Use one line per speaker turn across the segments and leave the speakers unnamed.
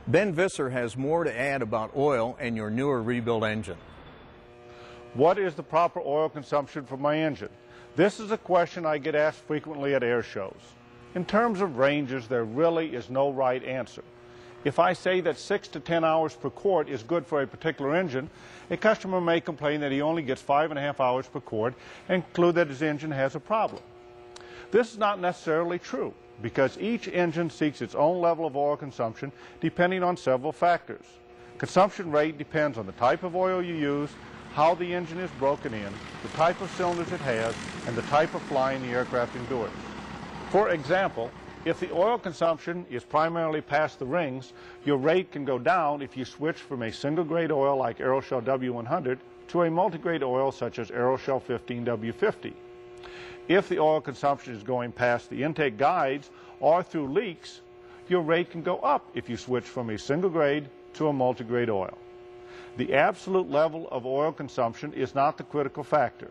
Ben Visser has more to add about oil and your newer rebuilt engine.
What is the proper oil consumption for my engine? This is a question I get asked frequently at air shows. In terms of ranges, there really is no right answer. If I say that 6 to 10 hours per quart is good for a particular engine, a customer may complain that he only gets 5.5 hours per quart and conclude that his engine has a problem. This is not necessarily true, because each engine seeks its own level of oil consumption depending on several factors. Consumption rate depends on the type of oil you use, how the engine is broken in, the type of cylinders it has, and the type of flying the aircraft endures. For example, if the oil consumption is primarily past the rings, your rate can go down if you switch from a single-grade oil like Aeroshell W100 to a multi-grade oil such as Aeroshell 15W50. If the oil consumption is going past the intake guides or through leaks, your rate can go up if you switch from a single-grade to a multi-grade oil. The absolute level of oil consumption is not the critical factor.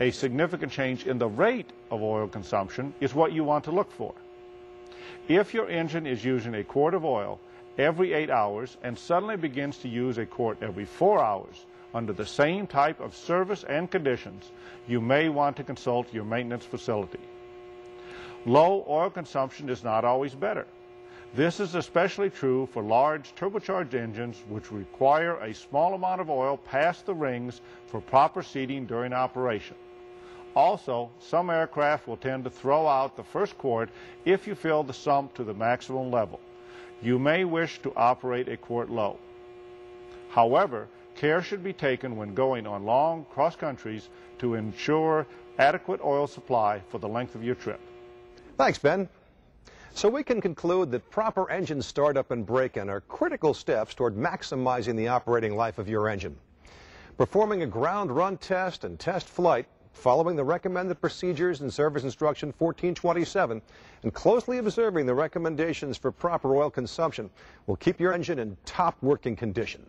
A significant change in the rate of oil consumption is what you want to look for. If your engine is using a quart of oil every 8 hours and suddenly begins to use a quart every 4 hours under the same type of service and conditions, you may want to consult your maintenance facility. Low oil consumption is not always better. This is especially true for large turbocharged engines which require a small amount of oil past the rings for proper seating during operation. Also, some aircraft will tend to throw out the first quart if you fill the sump to the maximum level. You may wish to operate a quart low. However, care should be taken when going on long cross countries to ensure adequate oil supply for the length of your trip.
Thanks, Ben. So we can conclude that proper engine startup and break-in are critical steps toward maximizing the operating life of your engine. Performing a ground run test and test flight, following the recommended procedures in Service Instruction 1427, and closely observing the recommendations for proper oil consumption will keep your engine in top working condition.